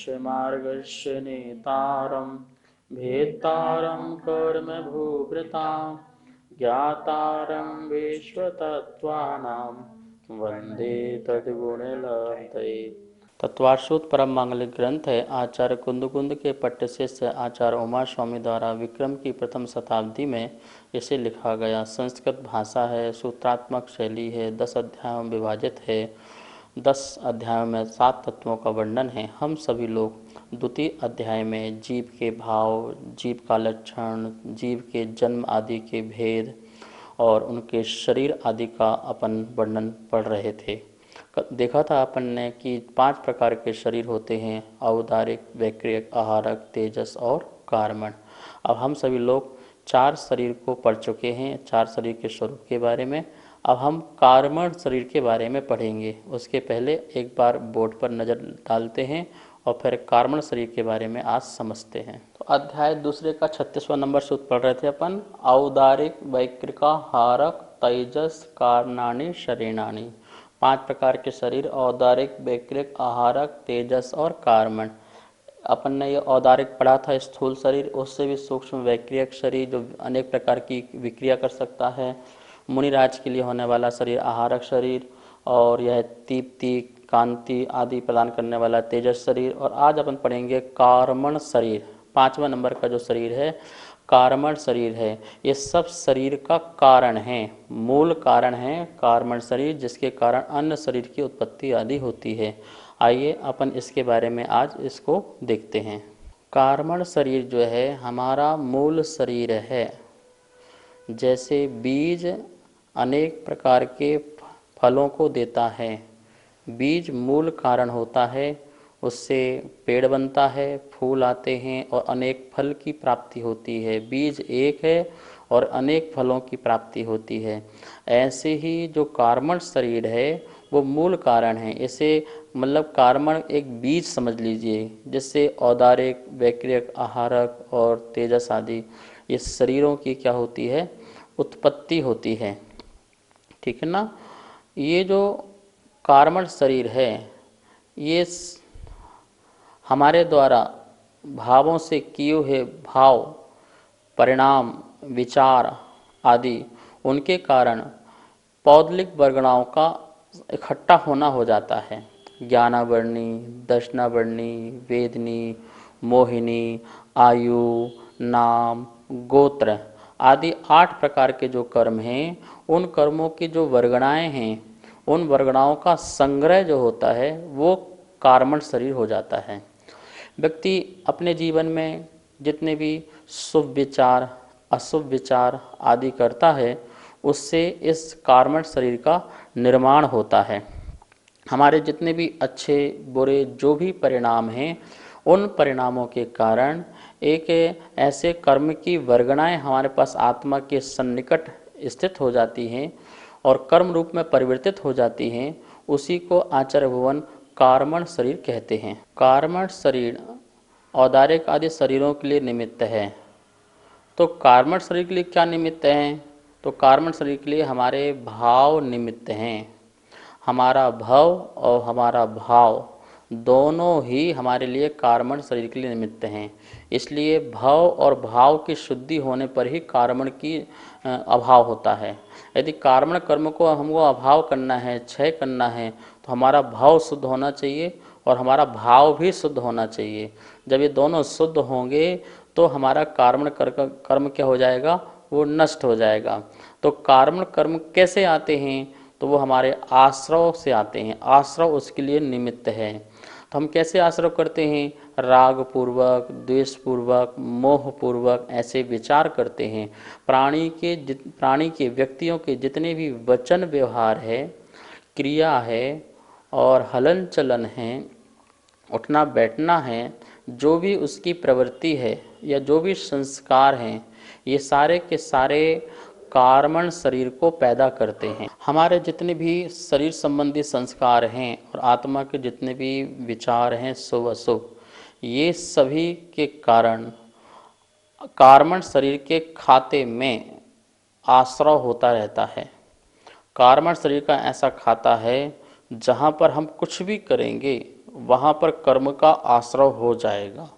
मोक्षमार्गस्य नेतारं भेत्तारं कर्मभूभृतां ज्ञातारं विश्वतत्त्वानां वंदे तद्गुणलब्धये। तत्वार्षोत्तर परम मांगलिक ग्रंथ है। आचार्य कुंद के पट्ट शिष्य आचार्य उमा स्वामी द्वारा विक्रम की प्रथम शताब्दी में इसे लिखा गया। संस्कृत भाषा है, सूत्रात्मक शैली है, 10 अध्यायों में विभाजित है। 10 अध्यायों में 7 तत्वों का वर्णन है। हम सभी लोग द्वितीय अध्याय में जीव के भाव, जीव का लक्षण, जीव के जन्म आदि के भेद और उनके शरीर आदि का अपन वर्णन पढ़ रहे थे। देखा था अपन ने कि 5 प्रकार के शरीर होते हैं: औदारिक, वैक्रियक, आहारक, तेजस और कारमण। अब हम सभी लोग 4 शरीर को पढ़ चुके हैं, 4 शरीर के स्वरूप के बारे में। अब हम कारमण शरीर के बारे में पढ़ेंगे। उसके पहले एक बार बोर्ड पर नज़र डालते हैं और फिर कारमण शरीर के बारे में आज समझते हैं। तो अध्याय दूसरे का 36वां नंबर सूत्र पढ़ रहे थे अपन। औदारिक, वैक्रिका, हारक, तेजस, कारणानि शरीराणि। 5 प्रकार के शरीर: औदारिक, वैक्रिक, आहारक, तेजस और कारमण। अपन ने ये औदारिक पढ़ा था, स्थूल शरीर। उससे भी सूक्ष्म वैक्रियक शरीर जो अनेक प्रकार की विक्रिया कर सकता है। मुनिराज के लिए होने वाला शरीर आहारक शरीर, और यह दीप्ति, कांति आदि प्रदान करने वाला तेजस शरीर। और आज अपन पढ़ेंगे कारमण शरीर। 5वां नंबर का जो शरीर है कारमण शरीर है। ये सब शरीर का कारण है, मूल कारण है कारमण शरीर, जिसके कारण अन्य शरीर की उत्पत्ति आदि होती है। आइए अपन इसके बारे में आज इसको देखते हैं। कारमण शरीर जो है हमारा मूल शरीर है। जैसे बीज अनेक प्रकार के फलों को देता है, बीज मूल कारण होता है, उससे पेड़ बनता है, फूल आते हैं और अनेक फल की प्राप्ति होती है। बीज एक है और अनेक फलों की प्राप्ति होती है। ऐसे ही जो कारमण शरीर है वो मूल कारण है। इसे मतलब कारमण एक बीज समझ लीजिए, जिससे औदारिक, वैक्रियक, आहारक और तेजस आदि ये शरीरों की क्या होती है, उत्पत्ति होती है। ठीक है ना। ये जो कारमण शरीर है ये हमारे द्वारा भावों से किए हुए भाव, परिणाम, विचार आदि उनके कारण पौद्गलिक वर्गणाओं का इकट्ठा होना हो जाता है। ज्ञानावर्णी, दर्शनावर्णी, वेदनी, मोहिनी, आयु, नाम, गोत्र आदि 8 प्रकार के जो कर्म हैं, उन कर्मों की जो वर्गणाएं हैं, उन वर्गणाओं का संग्रह जो होता है वो कारमण शरीर हो जाता है। व्यक्ति अपने जीवन में जितने भी शुभ विचार, अशुभ विचार आदि करता है, उससे इस कारमण शरीर का निर्माण होता है। हमारे जितने भी अच्छे बुरे जो भी परिणाम हैं, उन परिणामों के कारण एक ऐसे कर्म की वर्गणाएं हमारे पास आत्मा के सन्निकट स्थित हो जाती हैं और कर्म रूप में परिवर्तित हो जाती हैं। उसी को आचार्य भुवन कारमण शरीर कहते हैं। कारमण शरीर औदारिक आदि शरीरों के लिए निमित्त है। तो कारमण शरीर के लिए क्या निमित्त हैं? तो कारमण शरीर के लिए हमारे भाव निमित्त हैं। हमारा भव और हमारा भाव दोनों ही हमारे लिए कारमण शरीर के लिए निमित्त हैं। इसलिए भव और भाव की शुद्धि होने पर ही कारमण की अभाव होता है। यदि कारमण कर्म को हमको अभाव करना है, क्षय करना है, तो हमारा भाव शुद्ध होना चाहिए और हमारा भाव भी शुद्ध होना चाहिए। जब ये दोनों शुद्ध होंगे तो हमारा कारमण कर्म क्या हो जाएगा, वो नष्ट हो जाएगा। तो कारमण कर्म कैसे आते हैं? तो वो हमारे आश्रव से आते हैं। आश्रव उसके लिए निमित्त है। तो हम कैसे आश्रव करते हैं? राग पूर्वक, द्वेष पूर्वक, मोह पूर्वक ऐसे विचार करते हैं। प्राणी के व्यक्तियों के जितने भी वचन व्यवहार है, क्रिया है और हलन चलन है, उठना बैठना है, जो भी उसकी प्रवृत्ति है या जो भी संस्कार हैं, ये सारे के सारे कारमण शरीर को पैदा करते हैं। हमारे जितने भी शरीर संबंधी संस्कार हैं और आत्मा के जितने भी विचार हैं शुभ अशुभ, ये सभी के कारण कारमण शरीर के खाते में आश्रय होता रहता है। कारमण शरीर का ऐसा खाता है जहाँ पर हम कुछ भी करेंगे वहाँ पर कर्म का आश्रय हो जाएगा,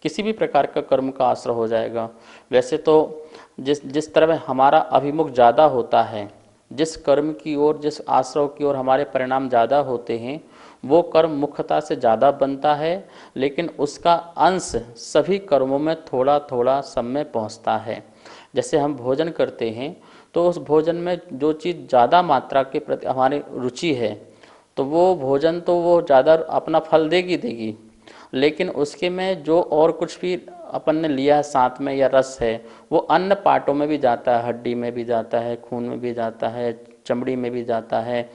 किसी भी प्रकार का कर्म का आश्रय हो जाएगा। वैसे तो जिस जिस तरह हमारा अभिमुख ज़्यादा होता है, जिस कर्म की ओर, जिस आश्रय की ओर हमारे परिणाम ज़्यादा होते हैं, वो कर्म मुख्यता से ज़्यादा बनता है, लेकिन उसका अंश सभी कर्मों में थोड़ा थोड़ा सब में पहुँचता है। जैसे हम भोजन करते हैं तो उस भोजन में जो चीज़ ज़्यादा मात्रा के प्रति हमारी रुचि है, तो वो भोजन तो वो ज़्यादा अपना फल देगी देगी, लेकिन उसके में जो और कुछ भी अपन ने लिया है साथ में या रस है, वो अन्य पार्टों में भी जाता है, हड्डी में भी जाता है, खून में भी जाता है, चमड़ी में भी जाता है,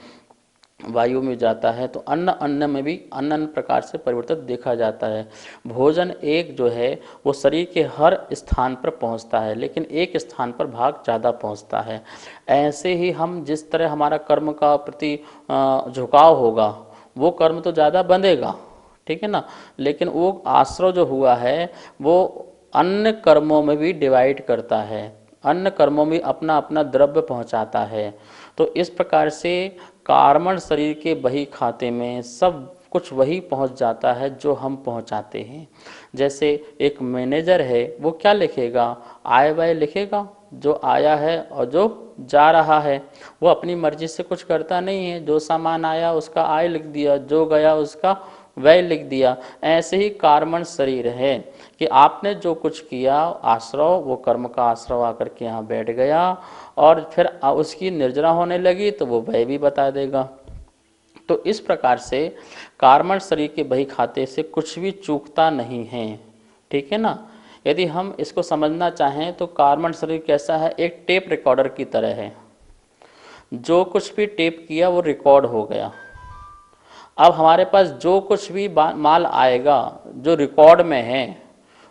वायु में जाता है, तो अन्न अन्न में भी अन्य अन्य प्रकार से परिवर्तन देखा जाता है। भोजन एक जो है वो शरीर के हर स्थान पर पहुंचता है, लेकिन एक स्थान पर भाग ज़्यादा पहुंचता है। ऐसे ही हम जिस तरह हमारा कर्म का प्रति झुकाव होगा, वो कर्म तो ज़्यादा बंधेगा, ठीक है ना, लेकिन वो आश्रय जो हुआ है वो अन्य कर्मों में भी डिवाइड करता है, अन्य कर्मों में अपना अपना द्रव्य पहुंचाता है। तो इस प्रकार से कार्बन शरीर के बही खाते में सब कुछ वही पहुंच जाता है जो हम पहुंचाते हैं। जैसे एक मैनेजर है, वो क्या लिखेगा, आय व्यय लिखेगा, जो आया है और जो जा रहा है। वो अपनी मर्जी से कुछ करता नहीं है, जो सामान आया उसका आय लिख दिया, जो गया उसका व्यय लिख दिया। ऐसे ही कार्बन शरीर है कि आपने जो कुछ किया आश्रय, वो कर्म का आश्रय आकर के यहाँ बैठ गया, और फिर उसकी निर्जरा होने लगी तो वो व्यय भी बता देगा। तो इस प्रकार से कार्बन शरीर के बही खाते से कुछ भी चूकता नहीं है, ठीक है ना। यदि हम इसको समझना चाहें तो कार्बन शरीर कैसा है, एक टेप रिकॉर्डर की तरह है। जो कुछ भी टेप किया वो रिकॉर्ड हो गया। अब हमारे पास जो कुछ भी माल आएगा जो रिकॉर्ड में है,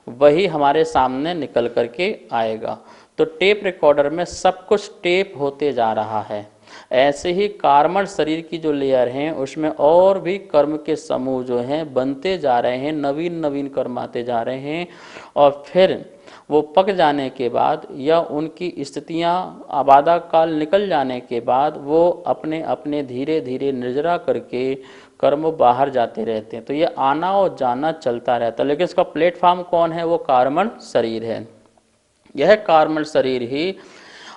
वही हमारे सामने निकल करके आएगा। तो टेप रिकॉर्डर में सब कुछ टेप होते जा रहा है। ऐसे ही कार्बन शरीर की जो लेयर हैं उसमें और भी कर्म के समूह जो हैं बनते जा रहे हैं, नवीन नवीन कर्म आते जा रहे हैं, और फिर वो पक जाने के बाद या उनकी स्थितियां आबादा काल निकल जाने के बाद वो अपने अपने धीरे धीरे निर्जरा करके कर्म बाहर जाते रहते हैं। तो ये आना और जाना चलता रहता है, लेकिन इसका प्लेटफॉर्म कौन है, वो कार्बन शरीर है। यह कार्बन शरीर ही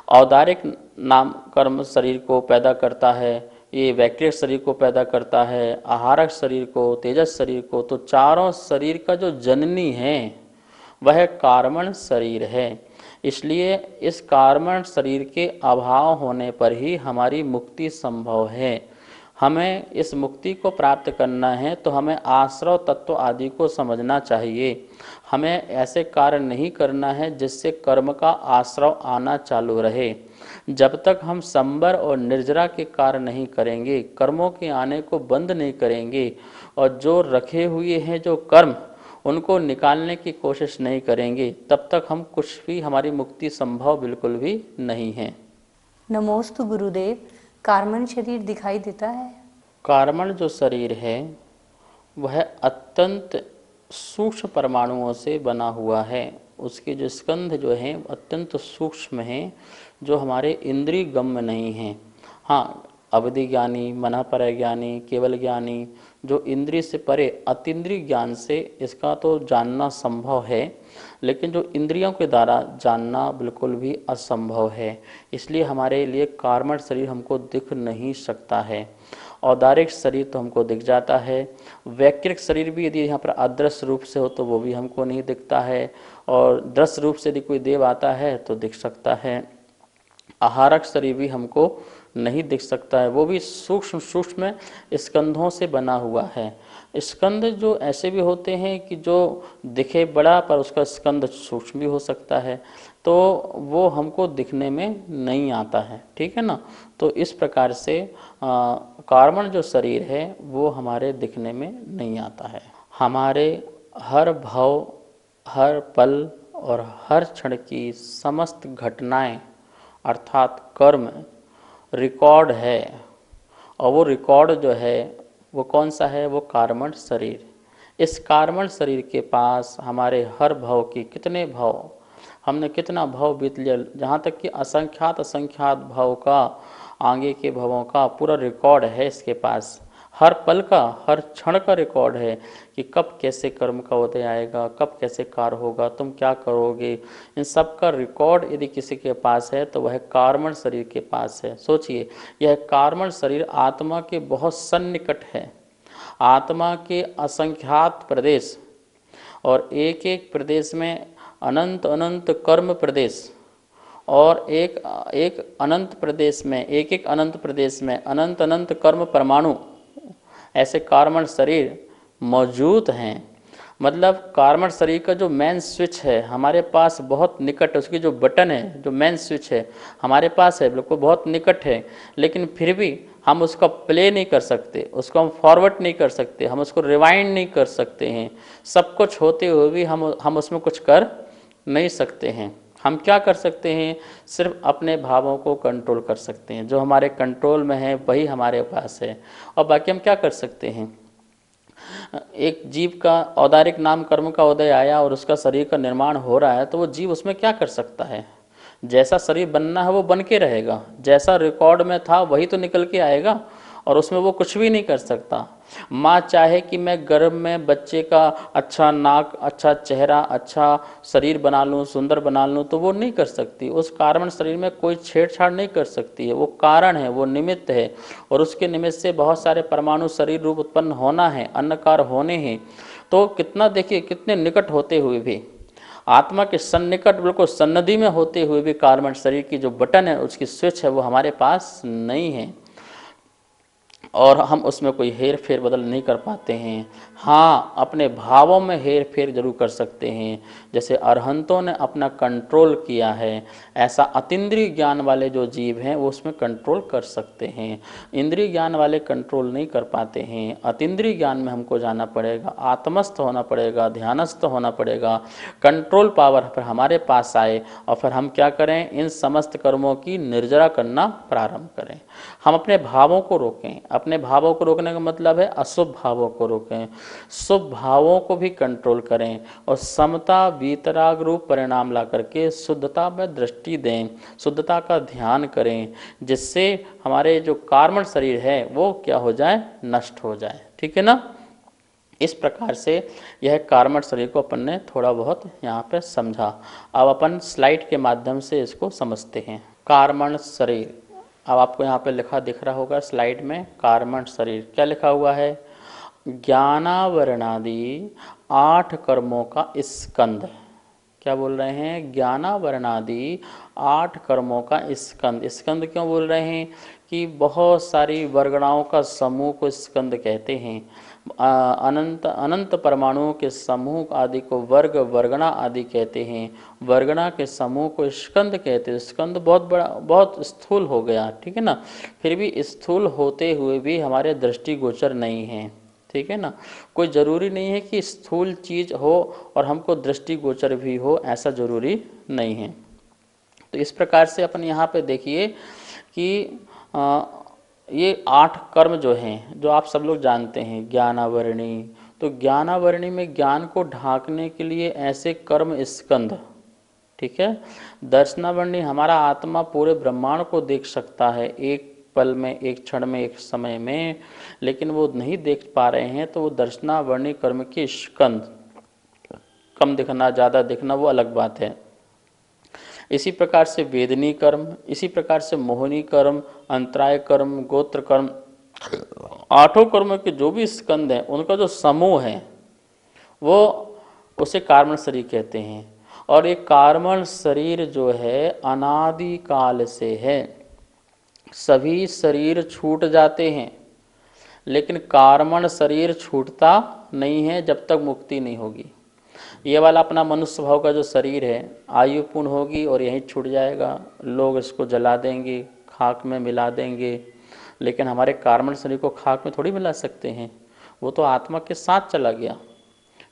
औदारिक नाम कर्म शरीर को पैदा करता है, ये वैक्रिक शरीर को पैदा करता है, आहारक शरीर को, तेजस शरीर को। तो चारों शरीर का जो जननी है वह कार्बन शरीर है। इसलिए इस कार्बन शरीर के अभाव होने पर ही हमारी मुक्ति संभव है। हमें इस मुक्ति को प्राप्त करना है तो हमें आश्रय तत्व आदि को समझना चाहिए। हमें ऐसे कार्य नहीं करना है जिससे कर्म का आश्रय आना चालू रहे। जब तक हम संबर और निर्जरा के कार्य नहीं करेंगे, कर्मों के आने को बंद नहीं करेंगे, और जो रखे हुए हैं जो कर्म उनको निकालने की कोशिश नहीं करेंगे, तब तक हम कुछ भी, हमारी मुक्ति संभव बिल्कुल भी नहीं है। नमोस्तु गुरुदेव। कार्बन शरीर दिखाई देता है? कार्बन जो शरीर है वह अत्यंत सूक्ष्म परमाणुओं से बना हुआ है। उसके जो स्कंध जो हैं अत्यंत सूक्ष्म हैं, जो हमारे इंद्रिय गम्य नहीं हैं। हाँ, अवधि ज्ञानी, मन पर ज्ञानी, केवल ज्ञानी, जो इंद्रिय से परे अतीन्द्रिय ज्ञान से इसका तो जानना संभव है, लेकिन जो इंद्रियों के द्वारा जानना बिल्कुल भी असंभव है। इसलिए हमारे लिए कार्बन शरीर हमको दिख नहीं सकता है। औदारिक शरीर तो हमको दिख जाता है, वैक्रिक शरीर भी यदि यहाँ पर अदृश्य रूप से हो तो वो भी हमको नहीं दिखता है, और दृश्य रूप से यदि कोई देव आता है तो दिख सकता है। आहारक शरीर भी हमको नहीं दिख सकता है, वो भी सूक्ष्म सूक्ष्म स्कंधों से बना हुआ है। स्कंद जो ऐसे भी होते हैं कि जो दिखे बड़ा पर उसका स्कंद सूक्ष्म भी हो सकता है, तो वो हमको दिखने में नहीं आता है, ठीक है ना। तो इस प्रकार से कार्बन जो शरीर है वो हमारे दिखने में नहीं आता है। हमारे हर भाव, हर पल और हर क्षण की समस्त घटनाएं अर्थात कर्म रिकॉर्ड है, और वो रिकॉर्ड जो है वो कौन सा है, वो कार्बन शरीर। इस कार्बन शरीर के पास हमारे हर भाव की, कितने भाव हमने, कितना भाव बीत लिया, जहाँ तक कि असंख्यात असंख्यात भाव का, आगे के भावों का पूरा रिकॉर्ड है इसके पास। हर पल का, हर क्षण का रिकॉर्ड है कि कब कैसे कर्म का उदय आएगा, कब कैसे कार्य होगा, तुम क्या करोगे। इन सब का रिकॉर्ड यदि किसी के पास है तो वह कार्मण शरीर के पास है। सोचिए, यह कार्मण शरीर आत्मा के बहुत सन्निकट है। आत्मा के असंख्यात प्रदेश और एक एक प्रदेश में अनंत अनंत कर्म प्रदेश, और एक एक अनंत प्रदेश में, एक एक अनंत प्रदेश में अनंत अनंत कर्म परमाणु, ऐसे कार्मण शरीर मौजूद हैं। मतलब कार्मण शरीर का जो मेन स्विच है हमारे पास बहुत निकट है, उसकी जो बटन है, जो मेन स्विच है हमारे पास है, बिल्कुल बहुत निकट है, लेकिन फिर भी हम उसका प्ले नहीं कर सकते, उसको हम फॉरवर्ड नहीं कर सकते, हम उसको रिवाइंड नहीं कर सकते हैं। सब कुछ होते हुए भी हम उसमें कुछ कर नहीं सकते हैं। हम क्या कर सकते हैं, सिर्फ अपने भावों को कंट्रोल कर सकते हैं। जो हमारे कंट्रोल में है वही हमारे पास है, और बाकी हम क्या कर सकते हैं। एक जीव का औदारिक नाम कर्म का उदय आया और उसका शरीर का निर्माण हो रहा है, तो वो जीव उसमें क्या कर सकता है। जैसा शरीर बनना है वो बन के रहेगा, जैसा रिकॉर्ड में था वही तो निकल के आएगा, और उसमें वो कुछ भी नहीं कर सकता। माँ चाहे कि मैं गर्भ में बच्चे का अच्छा नाक, अच्छा चेहरा, अच्छा शरीर बना लूँ, सुंदर बना लूँ, तो वो नहीं कर सकती। उस कारण शरीर में कोई छेड़छाड़ नहीं कर सकती है। वो कारण है, वो निमित्त है, और उसके निमित्त से बहुत सारे परमाणु शरीर रूप उत्पन्न होना है, अन्नकार होने हैं। तो कितना देखिए, कितने निकट होते हुए भी, आत्मा के सन्निकट बिल्कुल सन्निधि में होते हुए भी कार्बन शरीर की जो बटन है, उसकी स्विच है, वो हमारे पास नहीं है, और हम उसमें कोई हेर फेर बदल नहीं कर पाते हैं। हाँ, अपने भावों में हेर फेर जरूर कर सकते हैं। जैसे अरहंतों ने अपना कंट्रोल किया है, ऐसा अतीन्द्रिय ज्ञान वाले जो जीव हैं वो उसमें कंट्रोल कर सकते हैं। इंद्रिय ज्ञान वाले कंट्रोल नहीं कर पाते हैं। अतीन्द्रिय ज्ञान में हमको जाना पड़ेगा, आत्मस्थ होना पड़ेगा, ध्यानस्थ होना पड़ेगा, कंट्रोल पावर फिर हमारे पास आए, और फिर हम क्या करें, इन समस्त कर्मों की निर्जरा करना प्रारंभ करें। हम अपने भावों को रोकें। अपने भावों को रोकने का मतलब है अशुभ भावों को रोकें, शुभ भावों को भी कंट्रोल करें, और समता वीतराग रूप परिणाम ला करके शुद्धता में दृष्टि दें, शुद्धता का ध्यान करें, जिससे हमारे जो कार्मण शरीर है वो क्या हो जाए, नष्ट हो जाए। ठीक है ना। इस प्रकार से यह कार्मण शरीर को अपन ने थोड़ा बहुत यहाँ पे समझा। अब अपन स्लाइड के माध्यम से इसको समझते हैं। कार्मण शरीर, अब आपको यहाँ पे लिखा दिख रहा होगा स्लाइड में, कार्मण शरीर क्या लिखा हुआ है, ज्ञानावरणादि 8 कर्मों का स्कंद। क्या बोल रहे हैं, ज्ञानावरणादि 8 कर्मों का स्कंद। स्कंद क्यों बोल रहे हैं कि बहुत सारी वर्गणाओं का समूह को स्कंद कहते हैं। अनंत अनंत परमाणुओं के समूह आदि को वर्ग वर्गणा आदि कहते हैं। वर्गणा के समूह को स्कंद कहते हैं। स्कंद बहुत बड़ा, बहुत स्थूल हो गया, ठीक है ना। फिर भी स्थूल होते हुए भी हमारे दृष्टिगोचर नहीं है, ठीक है ना। कोई ज़रूरी नहीं है कि स्थूल चीज़ हो और हमको दृष्टिगोचर भी हो, ऐसा ज़रूरी नहीं है। तो इस प्रकार से अपन यहाँ पे देखिए कि ये 8 कर्म जो हैं, जो आप सब लोग जानते हैं, ज्ञानावरणी। तो ज्ञानावरणी में ज्ञान को ढांकने के लिए ऐसे कर्म स्कंद, ठीक है। दर्शनावरणी, हमारा आत्मा पूरे ब्रह्मांड को देख सकता है एक पल में, एक क्षण में, एक समय में, लेकिन वो नहीं देख पा रहे हैं, तो वो दर्शनावरणी कर्म के स्कंद, कम दिखना ज़्यादा दिखना वो अलग बात है। इसी प्रकार से वेदनी कर्म, इसी प्रकार से मोहनी कर्म, अंतराय कर्म, गोत्र कर्म, 8 कर्म के जो भी स्कंद हैं उनका जो समूह है वो उसे कार्मण शरीर कहते हैं। और ये कार्मण शरीर जो है अनादि काल से है। सभी शरीर छूट जाते हैं, लेकिन कार्मण शरीर छूटता नहीं है जब तक मुक्ति नहीं होगी। ये वाला अपना मनुष्य भाव का जो शरीर है, आयु पूर्ण होगी और यहीं छूट जाएगा, लोग इसको जला देंगे, खाक में मिला देंगे। लेकिन हमारे कार्मण शरीर को खाक में थोड़ी मिला सकते हैं, वो तो आत्मा के साथ चला गया,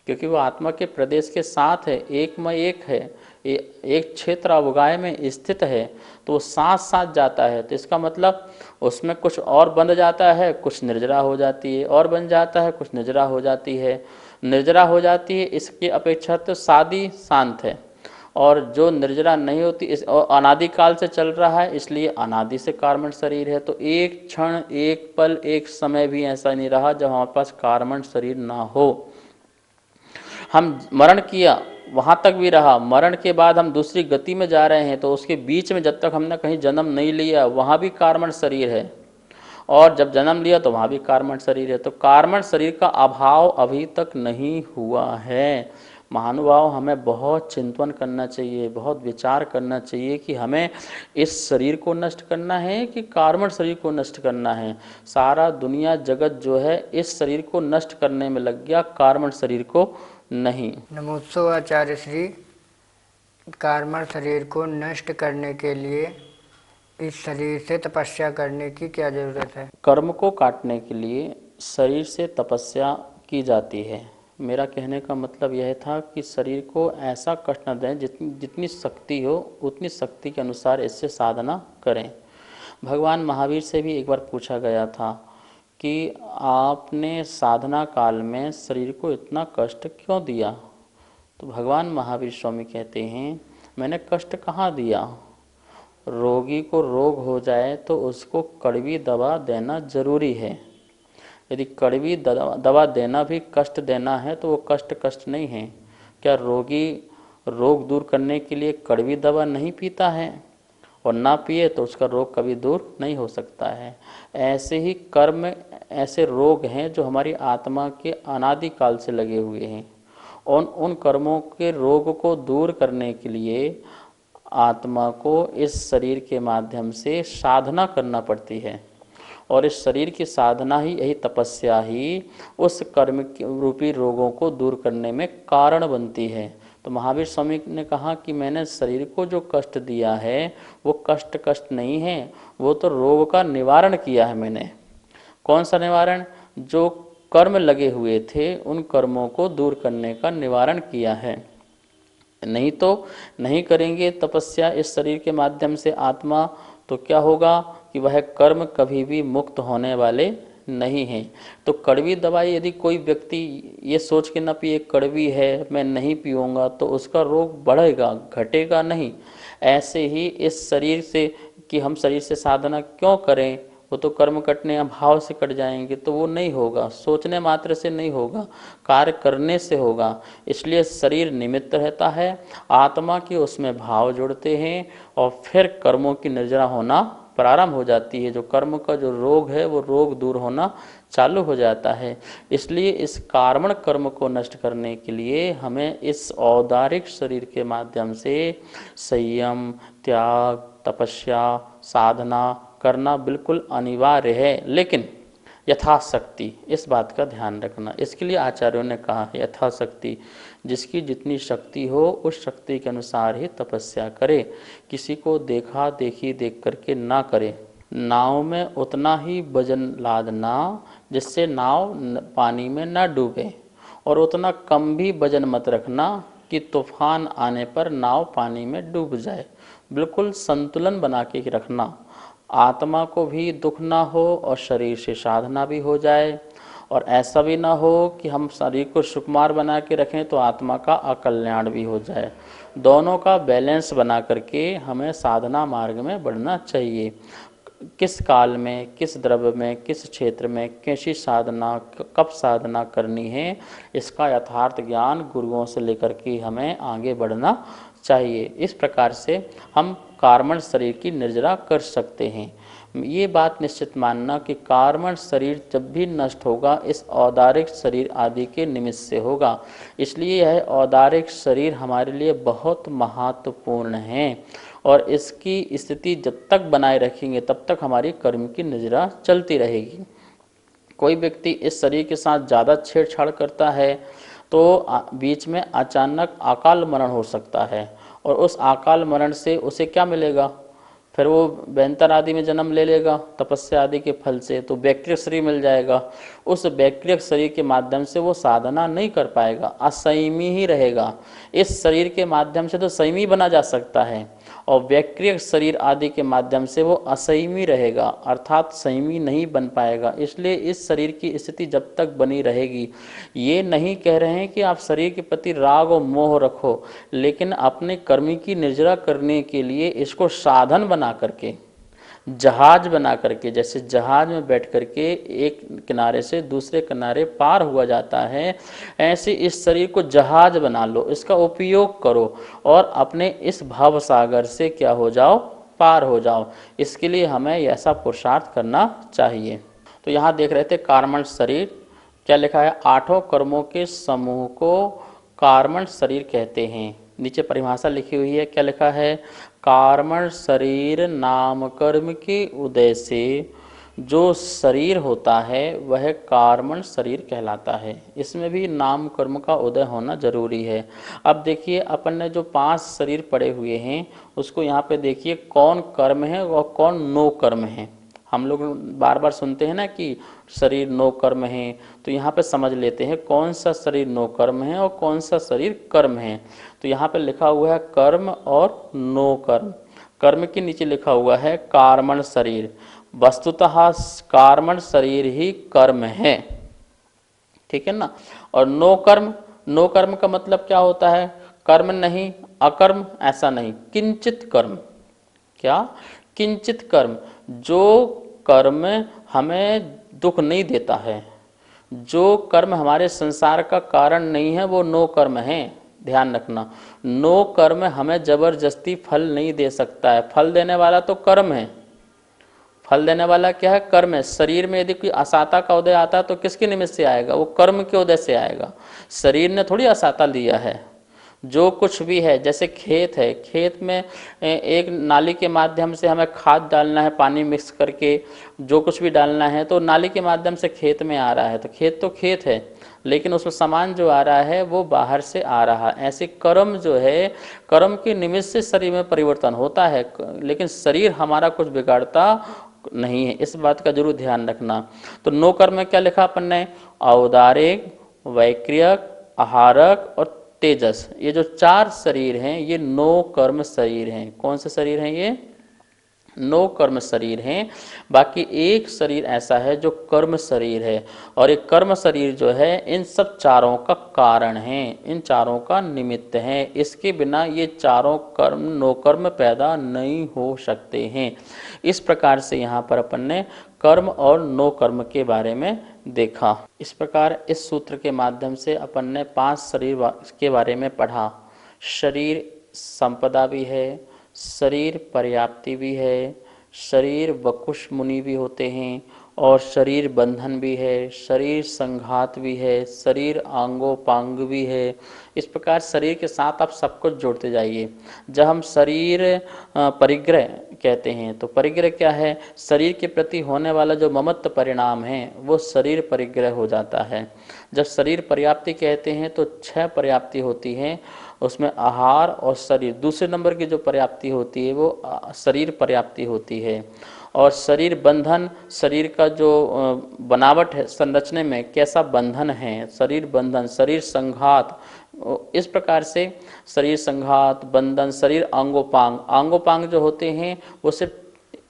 क्योंकि वो आत्मा के प्रदेश के साथ है, एक में एक है, एक क्षेत्र अवगाय में स्थित है, तो वो साथ साथ जाता है। तो इसका मतलब उसमें कुछ और बन जाता है, कुछ निर्जरा हो जाती है, और बन जाता है, कुछ निर्जरा हो जाती है। निर्जरा हो जाती है, इसकी अपेक्षा तो शादी शांत है, और जो निर्जरा नहीं होती इस और अनादिकाल से चल रहा है, इसलिए अनादि से कार्मण शरीर है। तो एक क्षण, एक पल, एक समय भी ऐसा नहीं रहा जब हमारे पास कार्मण शरीर ना हो। हम मरण किया, वहाँ तक भी रहा, मरण के बाद हम दूसरी गति में जा रहे हैं, तो उसके बीच में जब तक हमने कहीं जन्म नहीं लिया वहाँ भी कार्मण शरीर है, और जब जन्म लिया तो वहाँ भी कार्मण शरीर है। तो कार्मण शरीर का अभाव अभी तक नहीं हुआ है। महानुभाव, हमें बहुत चिंतन करना चाहिए, बहुत विचार करना चाहिए कि हमें इस शरीर को नष्ट करना है कि कार्मण शरीर को नष्ट करना है। सारा दुनिया जगत जो है इस शरीर को नष्ट करने में लग गया, कार्मण शरीर को नहीं। नमोत्सव आचार्य श्री, कार्मण शरीर को नष्ट करने के लिए इस शरीर से तपस्या करने की क्या जरूरत है? कर्म को काटने के लिए शरीर से तपस्या की जाती है। मेरा कहने का मतलब यह था कि शरीर को ऐसा कष्ट न दें, जितनी शक्ति हो उतनी शक्ति के अनुसार इससे साधना करें। भगवान महावीर से भी एक बार पूछा गया था कि आपने साधना काल में शरीर को इतना कष्ट क्यों दिया? तो भगवान महावीर स्वामी कहते हैं, मैंने कष्ट कहाँ दिया? रोगी को रोग हो जाए तो उसको कड़वी दवा देना जरूरी है। यदि कड़वी दवा देना भी कष्ट देना है तो वो कष्ट नहीं है। क्या रोगी रोग दूर करने के लिए कड़वी दवा नहीं पीता है? और ना पिए तो उसका रोग कभी दूर नहीं हो सकता है। ऐसे ही कर्म ऐसे रोग हैं जो हमारी आत्मा के अनादिकाल से लगे हुए हैं। उन कर्मों के रोग को दूर करने के लिए आत्मा को इस शरीर के माध्यम से साधना करना पड़ती है, और इस शरीर की साधना ही, यही तपस्या ही उस कर्म रूपी रोगों को दूर करने में कारण बनती है। तो महावीर स्वामी ने कहा कि मैंने शरीर को जो कष्ट दिया है वो कष्ट नहीं है, वो तो रोग का निवारण किया है मैंने। कौन सा निवारण? जो कर्म लगे हुए थे उन कर्मों को दूर करने का निवारण किया है। नहीं तो नहीं करेंगे तपस्या इस शरीर के माध्यम से आत्मा, तो क्या होगा कि वह कर्म कभी भी मुक्त होने वाले नहीं हैं। तो कड़वी दवाई यदि कोई व्यक्ति ये सोच के ना पिए कड़वी है मैं नहीं पीऊँगा, तो उसका रोग बढ़ेगा, घटेगा नहीं। ऐसे ही इस शरीर से कि हम शरीर से साधना क्यों करें, वो तो कर्म कटने या भाव से कट जाएंगे, तो वो नहीं होगा। सोचने मात्र से नहीं होगा, कार्य करने से होगा। इसलिए शरीर निमित्त रहता है, आत्मा के उसमें भाव जुड़ते हैं और फिर कर्मों की निर्जरा होना प्रारंभ हो जाती है। जो कर्म का जो रोग है वो रोग दूर होना चालू हो जाता है। इसलिए इस कार्मण कर्म को नष्ट करने के लिए हमें इस औदारिक शरीर के माध्यम से संयम, त्याग, तपस्या, साधना करना बिल्कुल अनिवार्य है। लेकिन यथाशक्ति इस बात का ध्यान रखना। इसके लिए आचार्यों ने कहा है यथाशक्ति, जिसकी जितनी शक्ति हो उस शक्ति के अनुसार ही तपस्या करे। किसी को देखा देखी देख करके ना करे। नाव में उतना ही वजन लादना जिससे नाव पानी में ना डूबे, और उतना कम भी वजन मत रखना कि तूफान आने पर नाव पानी में डूब जाए। बिल्कुल संतुलन बना के रखना। आत्मा को भी दुख ना हो और शरीर से साधना भी हो जाए, और ऐसा भी ना हो कि हम शरीर को सुकुमार बना के रखें तो आत्मा का अकल्याण भी हो जाए। दोनों का बैलेंस बना करके हमें साधना मार्ग में बढ़ना चाहिए। किस काल में, किस द्रव्य में, किस क्षेत्र में कैसी साधना, कब साधना करनी है, इसका यथार्थ ज्ञान गुरुओं से लेकर के हमें आगे बढ़ना चाहिए। इस प्रकार से हम कार्मण शरीर की निर्जरा कर सकते हैं। ये बात निश्चित मानना कि कार्मण शरीर जब भी नष्ट होगा इस औदारिक शरीर आदि के निमित्त से होगा। इसलिए यह औदारिक शरीर हमारे लिए बहुत महत्वपूर्ण है, और इसकी स्थिति जब तक बनाए रखेंगे तब तक हमारी कर्म की निर्जरा चलती रहेगी। कोई व्यक्ति इस शरीर के साथ ज़्यादा छेड़छाड़ करता है तो बीच में अचानक अकाल मरण हो सकता है, और उस अकाल मरण से उसे क्या मिलेगा? फिर वो बेंतर आदि में जन्म ले लेगा तपस्या आदि के फल से, तो बैक्टीरियक शरीर मिल जाएगा। उस बैक्टीरियक शरीर के माध्यम से वो साधना नहीं कर पाएगा, असंयमी ही रहेगा। इस शरीर के माध्यम से तो संयमी बना जा सकता है, और वैक्रिय शरीर आदि के माध्यम से वो असंयमी रहेगा, अर्थात संयमी नहीं बन पाएगा। इसलिए इस शरीर की स्थिति जब तक बनी रहेगी, ये नहीं कह रहे हैं कि आप शरीर के प्रति राग और मोह रखो, लेकिन अपने कर्म की निर्जरा करने के लिए इसको साधन बना करके, जहाज बना करके, जैसे जहाज में बैठ करके एक किनारे से दूसरे किनारे पार हुआ जाता है, ऐसे इस शरीर को जहाज बना लो, इसका उपयोग करो और अपने इस भाव सागर से क्या हो जाओ, पार हो जाओ। इसके लिए हमें ऐसा पुरुषार्थ करना चाहिए। तो यहाँ देख रहे थे कार्मण शरीर, क्या लिखा है, 8 कर्मों के समूह को कार्मण शरीर कहते हैं। नीचे परिभाषा लिखी हुई है, क्या लिखा है, कार्मण शरीर नाम कर्म के उदय से जो शरीर होता है वह कार्मण शरीर कहलाता है। इसमें भी नाम कर्म का उदय होना जरूरी है। अब देखिए अपन ने जो 5 शरीर पड़े हुए हैं उसको यहाँ पे देखिए कौन कर्म है और कौन नो कर्म है। हम लोग बार बार सुनते हैं ना कि शरीर नो कर्म है, तो यहाँ पे समझ लेते हैं कौन सा शरीर नो कर्म है और कौन सा शरीर कर्म है। तो यहाँ पे लिखा हुआ है कर्म और नो कर्म। कर्म के नीचे लिखा हुआ है कार्मण शरीर। वस्तुतः कार्मण शरीर ही कर्म है, ठीक है ना। और नो कर्म, नो कर्म का मतलब क्या होता है, कर्म नहीं, अकर्म ऐसा नहीं, किंचित कर्म। क्या, किंचित कर्म, जो कर्म हमें दुख नहीं देता है, जो कर्म हमारे संसार का कारण नहीं है, वो नो कर्म है। ध्यान रखना, नो कर्म हमें जबरदस्ती फल नहीं दे सकता है। फल देने वाला तो कर्म है। फल देने वाला क्या है, कर्म है। शरीर में यदि कोई असाता का उदय आता है तो किसके निमित्त से आएगा, वो कर्म के उदय से आएगा। शरीर ने थोड़ी असाता लिया है। जो कुछ भी है, जैसे खेत है, खेत में एक नाली के माध्यम से हमें खाद डालना है, पानी मिक्स करके जो कुछ भी डालना है, तो नाली के माध्यम से खेत में आ रहा है, तो खेत है, लेकिन उसमें सामान जो आ रहा है वो बाहर से आ रहा है। ऐसे कर्म जो है, कर्म के निमित्त से शरीर में परिवर्तन होता है, लेकिन शरीर हमारा कुछ बिगाड़ता नहीं है। इस बात का जरूर ध्यान रखना। तो नो कर्म में क्या लिखा अपन ने, औदारिक, वैक्रियक, आहारक और तेजस, ये जो 4 शरीर हैं ये नो कर्म शरीर हैं। कौन से शरीर हैं ये, नो कर्म शरीर हैं। बाकी एक शरीर ऐसा है जो कर्म शरीर है, और ये कर्म शरीर जो है इन सब चारों का कारण है, इन चारों का निमित्त है। इसके बिना ये चारों कर्म नो कर्म पैदा नहीं हो सकते हैं। इस प्रकार से यहाँ पर अपन ने कर्म और नो कर्म के बारे में देखा। इस प्रकार इस सूत्र के माध्यम से अपन ने 5 शरीर के बारे में पढ़ा। शरीर संपदा भी है, शरीर पर्याप्ति भी है, शरीर वकुश मुनि भी होते हैं, और शरीर बंधन भी है, शरीर संघात भी है, शरीर आंगोपांग भी है। इस प्रकार शरीर के साथ आप सब कुछ जोड़ते जाइए। जब हम शरीर परिग्रह कहते हैं तो परिग्रह क्या है, शरीर के प्रति होने वाला जो ममत्व परिणाम है वो शरीर परिग्रह हो जाता है। जब शरीर पर्याप्ति कहते हैं तो 6 पर्याप्ति होती हैं, उसमें आहार और शरीर, दूसरे नंबर की जो पर्याप्ति होती है वो शरीर पर्याप्ति होती है। और शरीर बंधन, शरीर का जो बनावट है, संरचने में कैसा बंधन है, शरीर बंधन, शरीर संघात, इस प्रकार से शरीर संघात, बंधन, शरीर आंगोपांग। आंगोपांग जो होते हैं वो सिर्फ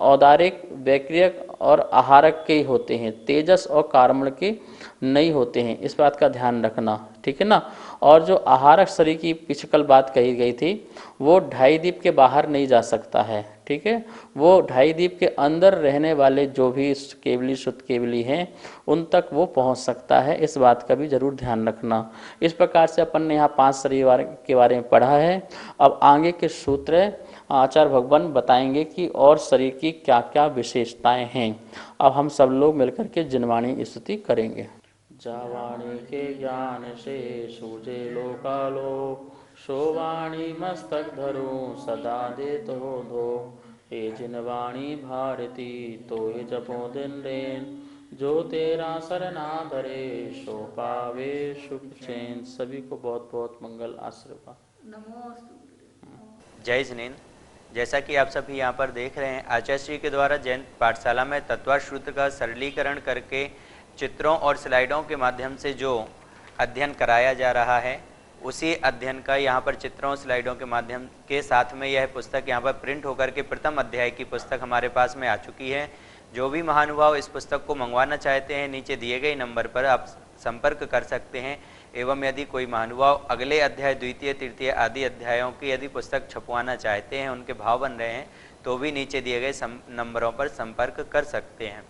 औदारिक, वैक्रियक और आहारक के ही होते हैं, तेजस और कार्मण के नहीं होते हैं। इस बात का ध्यान रखना, ठीक है ना। और जो आहारक शरीर की पीछे कल बात कही गई थी, वो 2.5 दीप के बाहर नहीं जा सकता है, ठीक है। वो 2.5 दीप के अंदर रहने वाले जो भी केवली शुद्ध केवली हैं उन तक वो पहुंच सकता है। इस बात का भी जरूर ध्यान रखना। इस प्रकार से अपन ने यहाँ 5 शरीर के बारे में पढ़ा है। अब आगे के सूत्र आचार्य भगवान बताएंगे कि और शरीर की क्या क्या विशेषताएं हैं। अब हम सब लोग मिलकर के जिनवाणी स्तुति करेंगे। जावाणी के ज्ञान से सूझे लोकालोक, सोवाणी मस्तक धरो सदा दे तो धो। हे जिनवाणी भारती तो ये जपो दिन रेन, जो तेरा सरना धरे सो पावे सुख चैन। सभी को बहुत बहुत मंगल आशीर्वाद। जय जिनेन्द्र। जैसा कि आप सभी यहाँ पर देख रहे हैं, आचार्य श्री के द्वारा जैन पाठशाला में तत्वार्थ सूत्र का सरलीकरण करके चित्रों और स्लाइडों के माध्यम से जो अध्ययन कराया जा रहा है, उसी अध्ययन का यहाँ पर चित्रों स्लाइडों के माध्यम के साथ में यह पुस्तक यहाँ पर प्रिंट होकर के प्रथम अध्याय की पुस्तक हमारे पास में आ चुकी है। जो भी महानुभाव इस पुस्तक को मंगवाना चाहते हैं नीचे दिए गए नंबर पर आप संपर्क कर सकते हैं। एवं यदि कोई महानुभाव अगले अध्याय द्वितीय तृतीय आदि अध्यायों की यदि पुस्तक छपवाना चाहते हैं, उनके भाव बन रहे हैं, तो भी नीचे दिए गए नंबरों पर संपर्क कर सकते हैं।